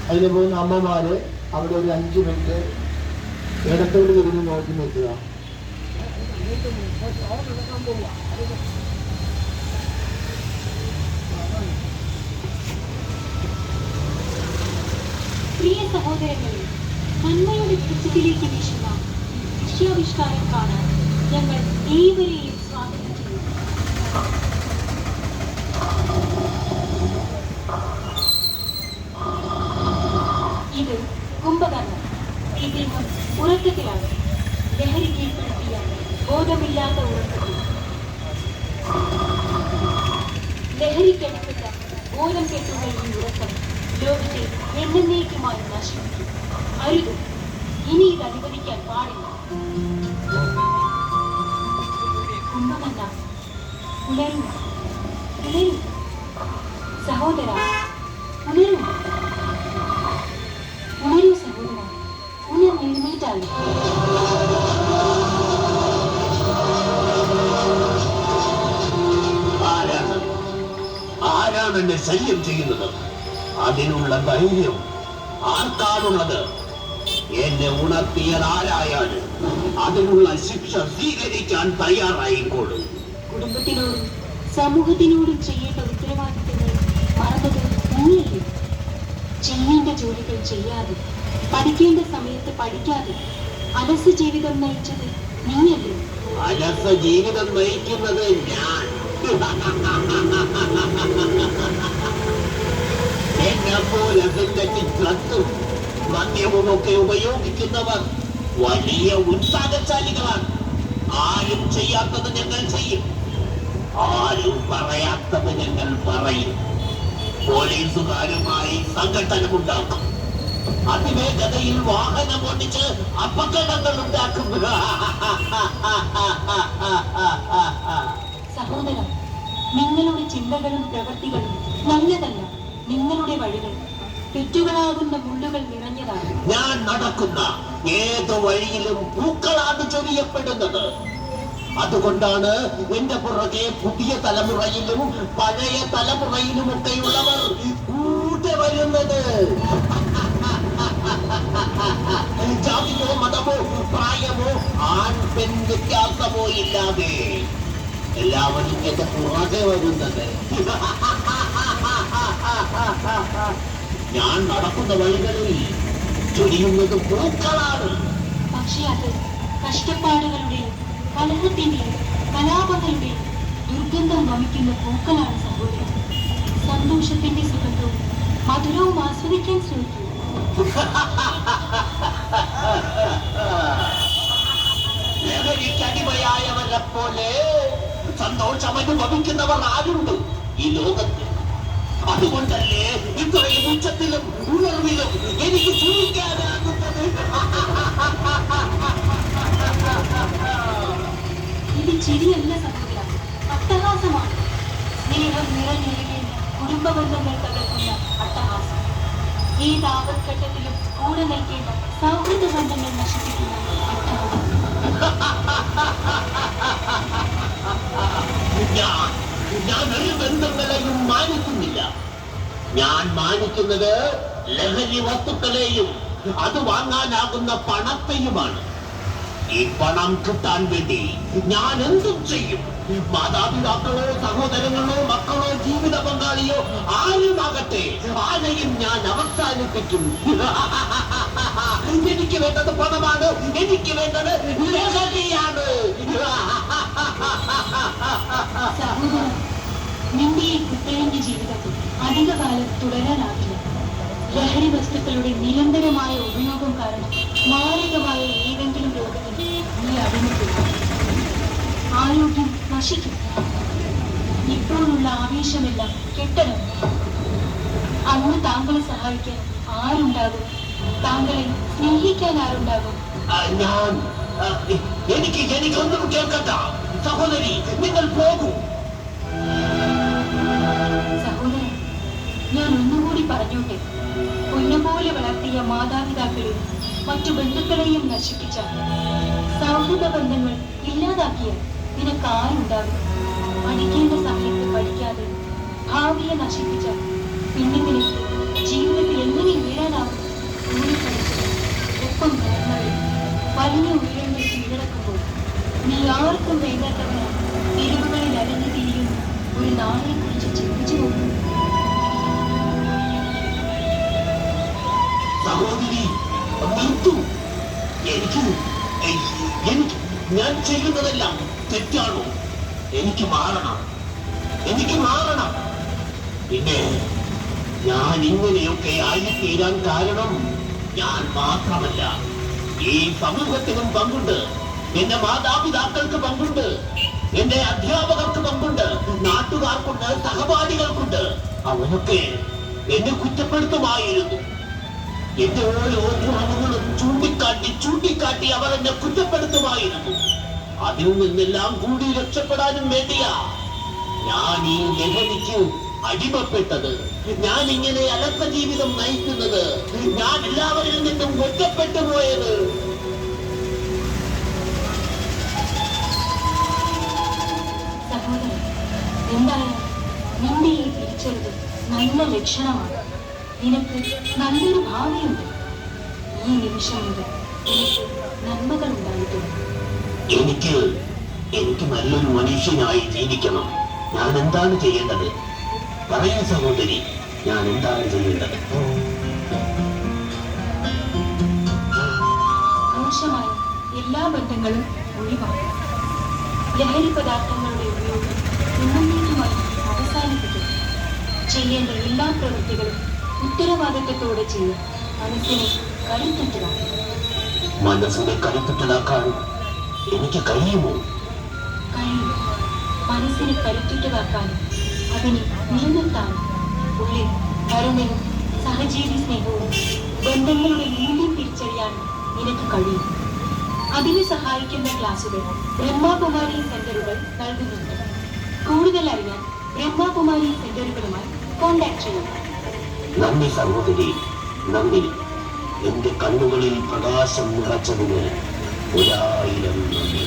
അതിൽ പോകുന്ന അമ്മമാര് അവിടെ ഒരു 5 മിനിറ്റ് ഇടത്തോട് തിരിഞ്ഞ് നോക്കി നിൽക്കുക. പ്രിയ സഹോദരങ്ങളെ, നന്മയുടെ വെളിച്ചത്തിലേക്ക് വീശുന്ന വിശ്വാവിഷ്കാരം കാണാൻ ഞങ്ങൾ ഏവരെയും സ്വാഗതം ചെയ്യുന്നു. ഇത് കുംഭകർണം. ഇദ്ദേഹം ഉറക്കത്തിലാണ്. ലഹരി കീഴ്പ്പെടുത്തിയ ബോധമില്ലാത്ത ഉറക്കത്തിൽ. ലഹരിക്കടിപ്പെട്ട ബോധം കെട്ടുള്ള ഈ ഉറക്കം ലോകത്തെ എന്നേക്കുമായി നശിപ്പിക്കും. അരുത്, ഇനി ഇത് അനുവദിക്കാൻ പാടില്ല. കുംഭകർണം, ഉണരൂ, ഉണരൂ സഹോദര, ഉണരൂ, ഉണരൂ സഹോദര, ഉണർന്നെഴുന്നേറ്റാൽ. ആരാണ് എന്നെ ശല്യം ചെയ്യുന്നത്? അതിനുള്ള ധൈര്യം ആർക്കാണുള്ളത്? എന്നെ ഉണർത്തിയത് ആരായാലും അതിനുള്ള ശിക്ഷ സ്വീകരിക്കാൻ തയ്യാറായിക്കോളും. കുടുംബത്തിനോടും സമൂഹത്തിനോടും ചെയ്യേണ്ട ഉത്തരവാദിത്തങ്ങൾ മറന്നത് നീയല്ലേ? ചെയ്യേണ്ട ജോലികൾ ചെയ്യാതെ, പഠിക്കേണ്ട സമയത്ത് പഠിക്കാതെ അലസ ജീവിതം നയിച്ചത് നീയല്ലേ? അലസ ജീവിതം നയിക്കുന്നത് ഞാൻ. എന്നെപ്പോലെ ഡ്രഗ്സും മദ്യവുമൊക്കെ ഉപയോഗിക്കുന്നവർ വലിയ ഉത്സാഹശാലികളാണ്. ആരും ചെയ്യാത്തത് ഞങ്ങൾ ചെയ്യും, ആരും പറയാത്തത് ഞങ്ങൾ പറയും. പോലീസുകാരുമായി സംഘടനമുണ്ടാക്കും, അതിവേഗതയിൽ വാഹനം ഓടിച്ച് അപകടങ്ങൾ ഉണ്ടാക്കും. സഹോദര, നിങ്ങളുടെ ചിന്തകളും പ്രവൃത്തികളും നല്ലതല്ല. നിങ്ങളുടെ വഴികൾ തെറ്റുകളാകുന്ന മുള്ളുകൾ നിറഞ്ഞതാണ്. ഞാൻ നടക്കുന്ന ഏത് വഴിയിലും പൂക്കളാണ് ചൊരിയപ്പെടുന്നത്. അതുകൊണ്ടാണ് എന്റെ പുറകെ പുതിയ തലമുറയിലും പഴയ തലമുറയിലുമൊക്കെയുള്ളവർ കൂടെ വരുന്നത്. ജാതിയോ മതമോ പ്രായമോ ആൺ പെൺ വ്യത്യാസമോ ഇല്ലാതെ എല്ലാവരും എന്റെ പുറകെ വരുന്നത്. ഞാൻ നടക്കുന്ന വഴികളിൽ ചൊരിയുന്നത് പൂക്കളാണ്. പക്ഷേ അത് കഷ്ടപ്പാടുകളുടെയും കലഹത്തിന്റെയും കലാപങ്ങളുടെയും ദുർഗന്ധം വമിക്കുന്ന പൂക്കളാണ് സഹോദരൻ. സന്തോഷത്തിന്റെ സുഗന്ധവും മധുരവും ആസ്വദിക്കാൻ ശ്രമിക്കൂ. ലഹരിക്കടിമയായവരെ പോലെ സന്തോഷം അനുഭവിക്കുന്നവർ ആരുണ്ട് ഈ ലോകത്ത്? അതുകൊണ്ടല്ലേ ഇത്രയും ഉച്ചത്തിലും ഉണർവിലും എനിക്ക് ചിരിക്കാനാകുന്നത്. ഇത് ചിരിയല്ല സഹോദര, അട്ടഹാസമാണ്. സ്നേഹം നിറഞ്ഞൊഴുകേണ്ട കുടുംബ ബന്ധങ്ങൾ തകർക്കുന്ന അട്ടഹാസം. ഏത് ആപത്ഘട്ടത്തിലും കൂടെ നിൽക്കേണ്ട സൗഹൃദ ബന്ധങ്ങൾ നശിപ്പിക്കുന്ന അട്ടഹാസം. ഞാൻ ഒരു ബന്ധങ്ങളെയും മാനിക്കുന്നില്ല. ഞാൻ മാനിക്കുന്നത് ലഹരി വസ്തുക്കളെയും അത് വാങ്ങാനാകുന്ന പണത്തെയുമാണ്. ഈ പണം കിട്ടാൻ വേണ്ടി ഞാൻ എന്തും ചെയ്യും. മാതാപിതാക്കളോ സഹോദരങ്ങളോ മക്കളോ ജീവിത പങ്കാളിയോ ആരുമാകട്ടെ, ആരെയും ഞാൻ അവസാനിപ്പിക്കും. എനിക്ക് വേണ്ടത് പണമാണ്, എനിക്ക് വേണ്ടത് ലഹരിയാണ്. സഹോദര, നിന്റെ ഈ കുത്തഴിഞ്ഞ ജീവിതം അധികകാലം തുടരാനാവില്ല. ലഹരി വസ്തുക്കളുടെ നിരന്തരമായ ഉപയോഗം കാരണം മാരകമായ ഏതെങ്കിലും രോഗത്തിന് നീ അടിമപ്പെടും. ആരോഗ്യം നശിക്കും. ഇപ്പോഴുള്ള ആവേശമെല്ലാം കെട്ടണം. അന്ന് താങ്കളെ സഹായിക്കാൻ ആരുണ്ടാകും? താങ്കളെ സ്നേഹിക്കാൻ ആരുണ്ടാകും? എനിക്കൊന്നും കേൾക്കണ്ട സഹോദരി, നിങ്ങൾ പോകൂ. സഹോദരൻ, ഞാൻ ഒന്നുകൂടി പറഞ്ഞോട്ടെ. പൊന്നുപോലെ വളർത്തിയ മാതാപിതാക്കളെയും മറ്റു ബന്ധുക്കളെയും നശിപ്പിച്ച സൗഹൃദ ബന്ധങ്ങൾ ഇല്ലാതാക്കിയ നിനക്ക് ആരുണ്ടാകും? പഠിക്കേണ്ട സമയത്ത് പഠിക്കാതെ, ഭാവിയെ നശിപ്പിച്ച പിന്നെങ്ങനെ ജീവിതത്തിൽ എങ്ങനെ ഉയരാനാവും? ഒപ്പം വളർന്നവരെ വലിയ ഉയരങ്ങൾ കീഴടക്കുമ്പോൾ നീ ആർക്കും വേണ്ടാത്തവരാണ് തെരുവുകളിൽ അലഞ്ഞു തിരിയുന്ന ഒരു നാളെ കുറിച്ച് ചിന്തിച്ചു നോക്കും. സഹോദരി, നിർത്തൂ. എനിക്ക് ഞാൻ ചെയ്യുന്നതെല്ലാം തെറ്റാണോ? എനിക്ക് മാറണം. പിന്നെ ഞാൻ ഇങ്ങനെയൊക്കെ ആയിത്തീരാൻ കാരണം ഞാൻ മാത്രമല്ല, ഈ സമൂഹത്തിനും പങ്കുണ്ട്. എന്റെ മാതാപിതാക്കൾക്ക് പങ്കുണ്ട്, എന്റെ അധ്യാപകർക്ക് പങ്കുണ്ട്, നാട്ടുകാർക്കുണ്ട്, സഹപാഠികൾക്കുണ്ട്. അവരൊക്കെ എന്നെ കുറ്റപ്പെടുത്തുമായിരുന്നു. എന്റെ ഓരോ കുറവുകളും ചൂണ്ടിക്കാട്ടി അവർ എന്നെ കുറ്റപ്പെടുത്തുമായിരുന്നു. അതിൽ നിന്നെല്ലാം കൂടി രക്ഷപ്പെടാനും വേണ്ടിയാ ഞാൻ ഈ ലഹരിക്ക് അടിമപ്പെട്ടത്. ഞാൻ ഇങ്ങനെ അലക്ക ജീവിതം നയിക്കുന്നത്. ഞാൻ എല്ലാവരിൽ നിന്നും ഒറ്റപ്പെട്ടു പോയത്. സഹോദരൻ, എന്തായാലും നിന്റെ ഈ തിരിച്ചറിവ് നല്ല ലക്ഷണമാണ്. നിനക്ക് നല്ലൊരു ഭാവിയുണ്ട്. ഈ നിമിഷം മുതൽ എനിക്ക് നന്മകൾ ഉണ്ടായിട്ടുണ്ട്. എനിക്ക് നല്ലൊരു മനുഷ്യനായി ജീവിക്കണം. ഞാൻ എന്താണ് ചെയ്യേണ്ടത്? പറയൂ സഹോദരി, ഞാൻ എന്താണ് ചെയ്യേണ്ടത്? മോശമായ എല്ലാ ബന്ധങ്ങളും ഒഴിവാക്കണം. ലഹരി പദാർത്ഥങ്ങളുടെ ഉപയോഗം എന്നേക്കുമായി അവസാനിപ്പിക്കണം. ചെയ്യേണ്ട എല്ലാ പ്രവൃത്തികളും ഉത്തരവാദിത്വത്തോടെ ചെയ്യാൻ മനസ്സിനെ കരുത്തുറ്റതാക്കണം. മനസ്സിനെ കരുത്തുറ്റതാക്കാൻ എനിക്ക് കഴിയുമോ? കഴിയും. മനസ്സിനെ കരുത്തുറ്റതാക്കാനും അതിനെ നിലനിർത്താനും ഉള്ളിൽ കരുണയും സഹജീവി സ്നേഹവും ബന്ധങ്ങളുടെ മൂല്യം തിരിച്ചറിയാനും നിനക്ക് കഴിയും. അതിനെ സഹായിക്കുന്ന ക്ലാസുകൾ ബ്രഹ്മകുമാരി സെന്ററുകൾ നൽകുന്നുണ്ട്. കൂടുതൽ അറിയാൻ ബ്രഹ്മകുമാരി സെന്ററുകളുമായി കോൺടാക്ട് ചെയ്യുക. നന്ദി സഹോദരി, നന്ദി. എന്റെ കണ്ണുകളിൽ പ്രകാശം നിറച്ചതിന് 1000 നന്ദി.